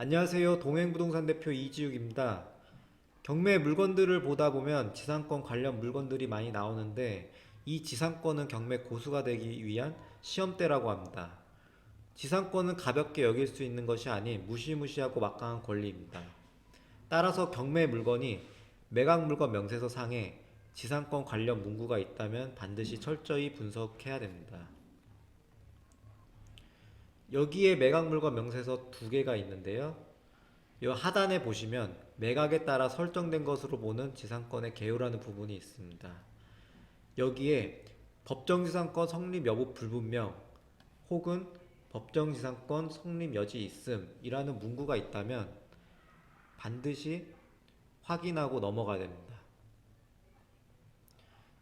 안녕하세요. 동행부동산 대표 이지욱입니다. 경매 물건들을 보다 보면 지상권 관련 물건들이 많이 나오는데 이 지상권은 경매 고수가 되기 위한 시험대라고 합니다. 지상권은 가볍게 여길 수 있는 것이 아닌 무시무시하고 막강한 권리입니다. 따라서 경매 물건이 매각 물건 명세서 상에 지상권 관련 문구가 있다면 반드시 철저히 분석해야 됩니다. 여기에 매각 물건 명세서 두 개가 있는데요. 이 하단에 보시면 매각에 따라 설정된 것으로 보는 지상권의 개요라는 부분이 있습니다. 여기에 법정지상권 성립 여부 불분명 혹은 법정지상권 성립 여지 있음 이라는 문구가 있다면 반드시 확인하고 넘어가야 됩니다.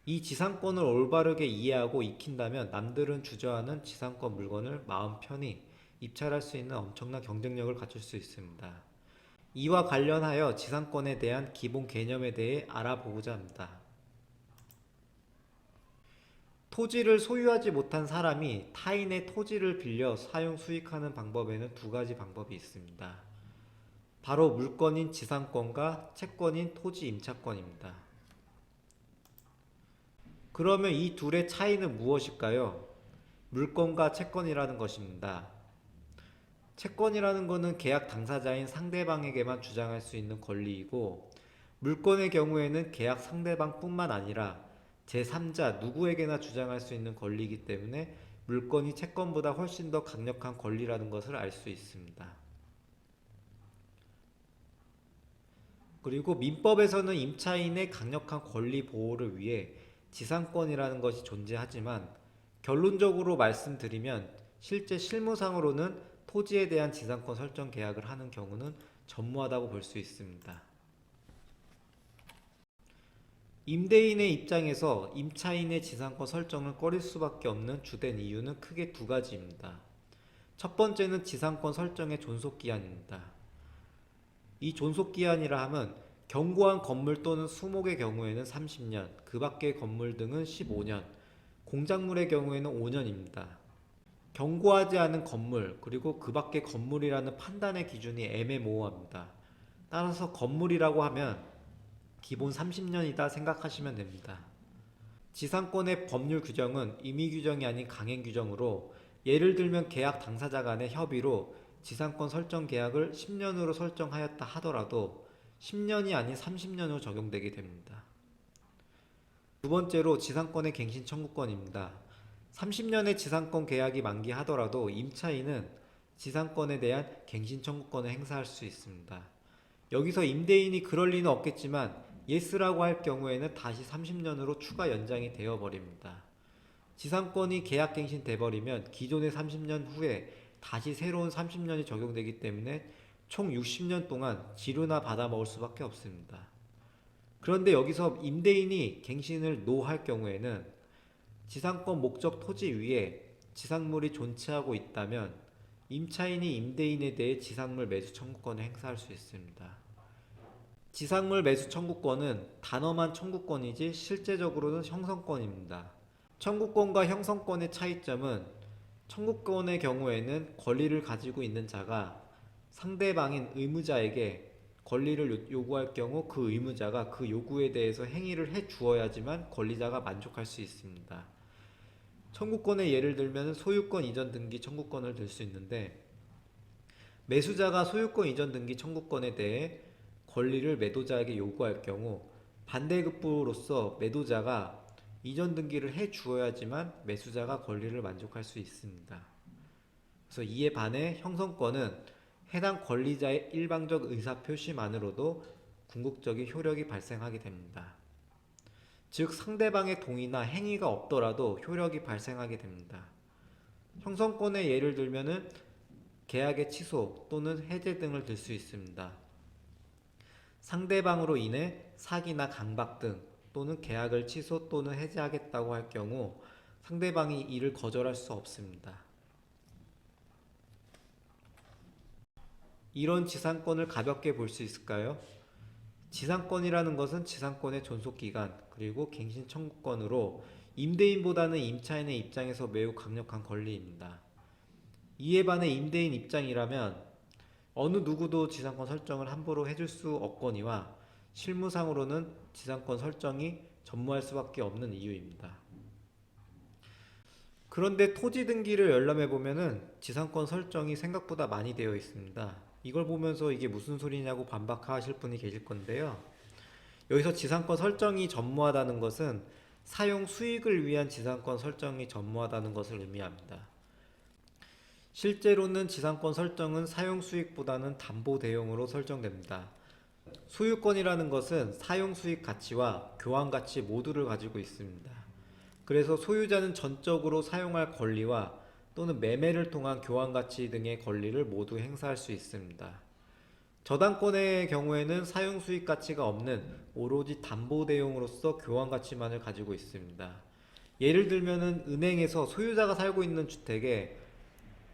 이 지상권을 올바르게 이해하고 익힌다면 남들은 주저하는 지상권 물건을 마음 편히 입찰할 수 있는 엄청난 경쟁력을 갖출 수 있습니다. 이와 관련하여 지상권에 대한 기본 개념에 대해 알아보고자 합니다. 토지를 소유하지 못한 사람이 타인의 토지를 빌려 사용 수익하는 방법에는 두 가지 방법이 있습니다. 바로 물권인 지상권과 채권인 토지 임차권입니다. 그러면 이 둘의 차이는 무엇일까요? 물권과 채권이라는 것입니다. 채권이라는 것은 계약 당사자인 상대방에게만 주장할 수 있는 권리이고, 물권의 경우에는 계약 상대방뿐만 아니라 제3자 누구에게나 주장할 수 있는 권리이기 때문에 물권이 채권보다 훨씬 더 강력한 권리라는 것을 알 수 있습니다. 그리고 민법에서는 임차인의 강력한 권리 보호를 위해 지상권이라는 것이 존재하지만, 결론적으로 말씀드리면 실제 실무상으로는 토지에 대한 지상권 설정 계약을 하는 경우는 전무하다고 볼 수 있습니다. 임대인의 입장에서 임차인의 지상권 설정을 꺼릴 수밖에 없는 주된 이유는 크게 두 가지입니다. 첫 번째는 지상권 설정의 존속기한입니다. 이 존속기한이라 함은 견고한 건물 또는 수목의 경우에는 30년, 그 밖의 건물 등은 15년, 공작물의 경우에는 5년입니다. 견고하지 않은 건물, 그리고 그 밖의 건물이라는 판단의 기준이 애매모호합니다. 따라서 건물이라고 하면 기본 30년이다 생각하시면 됩니다. 지상권의 법률 규정은 임의 규정이 아닌 강행 규정으로, 예를 들면 계약 당사자 간의 협의로 지상권 설정 계약을 10년으로 설정하였다 하더라도 10년이 아닌 30년으로 적용되게 됩니다. 두 번째로 지상권의 갱신 청구권입니다. 30년의 지상권 계약이 만기하더라도 임차인은 지상권에 대한 갱신 청구권을 행사할 수 있습니다. 여기서 임대인이 그럴 리는 없겠지만 예스라고 할 경우에는 다시 30년으로 추가 연장이 되어버립니다. 지상권이 계약갱신 돼버리면 기존의 30년 후에 다시 새로운 30년이 적용되기 때문에 총 60년 동안 지루나 받아먹을 수밖에 없습니다. 그런데 여기서 임대인이 갱신을 노할 경우에는 지상권 목적 토지 위에 지상물이 존치하고 있다면 임차인이 임대인에 대해 지상물 매수 청구권을 행사할 수 있습니다. 지상물 매수 청구권은 단어만 청구권이지 실제적으로는 형성권입니다. 청구권과 형성권의 차이점은, 청구권의 경우에는 권리를 가지고 있는 자가 상대방인 의무자에게 권리를 요구할 경우 그 의무자가 그 요구에 대해서 행위를 해 주어야지만 권리자가 만족할 수 있습니다. 청구권의 예를 들면 소유권 이전 등기 청구권을 들 수 있는데, 매수자가 소유권 이전 등기 청구권에 대해 권리를 매도자에게 요구할 경우 반대급부로서 매도자가 이전 등기를 해 주어야지만 매수자가 권리를 만족할 수 있습니다. 그래서 이에 반해 형성권은 해당 권리자의 일방적 의사표시만으로도 궁극적인 효력이 발생하게 됩니다. 즉 상대방의 동의나 행위가 없더라도 효력이 발생하게 됩니다. 형성권의 예를 들면은 계약의 취소 또는 해제 등을 들 수 있습니다. 상대방으로 인해 사기나 강박 등 또는 계약을 취소 또는 해제하겠다고 할 경우 상대방이 이를 거절할 수 없습니다. 이런 지상권을 가볍게 볼 수 있을까요? 지상권이라는 것은 지상권의 존속기간 그리고 갱신 청구권으로 임대인보다는 임차인의 입장에서 매우 강력한 권리입니다. 이에 반해 임대인 입장이라면 어느 누구도 지상권 설정을 함부로 해줄 수 없거니와 실무상으로는 지상권 설정이 전무할 수밖에 없는 이유입니다. 그런데 토지 등기를 열람해 보면은 지상권 설정이 생각보다 많이 되어 있습니다. 이걸 보면서 이게 무슨 소리냐고 반박하실 분이 계실 건데요. 여기서 지상권 설정이 전무하다는 것은 사용 수익을 위한 지상권 설정이 전무하다는 것을 의미합니다. 실제로는 지상권 설정은 사용 수익보다는 담보 대용으로 설정됩니다. 소유권이라는 것은 사용 수익 가치와 교환 가치 모두를 가지고 있습니다. 그래서 소유자는 전적으로 사용할 권리와 또는 매매를 통한 교환 가치 등의 권리를 모두 행사할 수 있습니다. 저당권의 경우에는 사용 수익 가치가 없는 오로지 담보 대용으로서 교환 가치만을 가지고 있습니다. 예를 들면은 은행에서 소유자가 살고 있는 주택에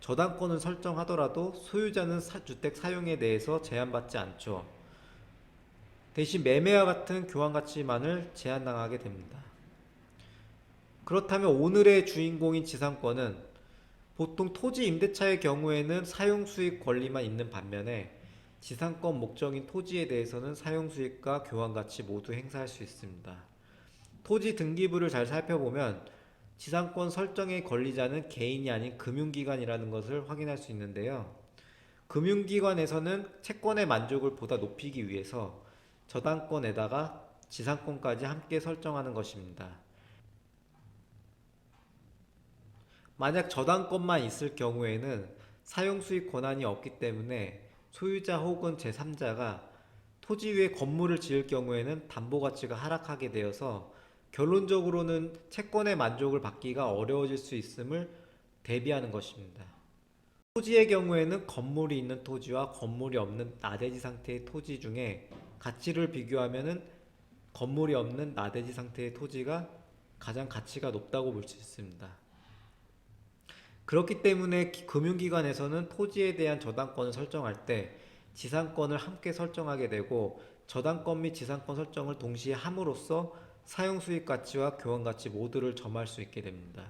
저당권을 설정하더라도 소유자는 주택 사용에 대해서 제한받지 않죠. 대신 매매와 같은 교환 가치만을 제한당하게 됩니다. 그렇다면 오늘의 주인공인 지상권은 보통 토지 임대차의 경우에는 사용 수익 권리만 있는 반면에 지상권 목적인 토지에 대해서는 사용 수익과 교환 가치 모두 행사할 수 있습니다. 토지 등기부를 잘 살펴보면 지상권 설정의 권리자는 개인이 아닌 금융기관이라는 것을 확인할 수 있는데요. 금융기관에서는 채권의 만족을 보다 높이기 위해서 저당권에다가 지상권까지 함께 설정하는 것입니다. 만약 저당권만 있을 경우에는 사용수익 권한이 없기 때문에 소유자 혹은 제3자가 토지 위에 건물을 지을 경우에는 담보가치가 하락하게 되어서 결론적으로는 채권의 만족을 받기가 어려워질 수 있음을 대비하는 것입니다. 토지의 경우에는 건물이 있는 토지와 건물이 없는 나대지 상태의 토지 중에 가치를 비교하면 건물이 없는 나대지 상태의 토지가 가장 가치가 높다고 볼 수 있습니다. 그렇기 때문에 금융기관에서는 토지에 대한 저당권을 설정할 때 지상권을 함께 설정하게 되고 저당권 및 지상권 설정을 동시에 함으로써 사용수익 가치와 교환 가치 모두를 점할 수 있게 됩니다.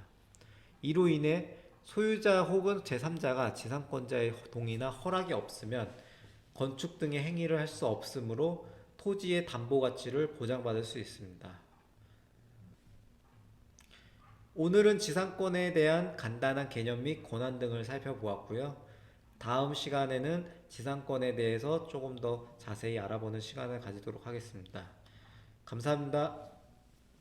이로 인해 소유자 혹은 제3자가 지상권자의 동의나 허락이 없으면 건축 등의 행위를 할 수 없으므로 토지의 담보 가치를 보장받을 수 있습니다. 오늘은 지상권에 대한 간단한 개념 및 권한 등을 살펴보았고요. 다음 시간에는 지상권에 대해서 조금 더 자세히 알아보는 시간을 가지도록 하겠습니다. 감사합니다.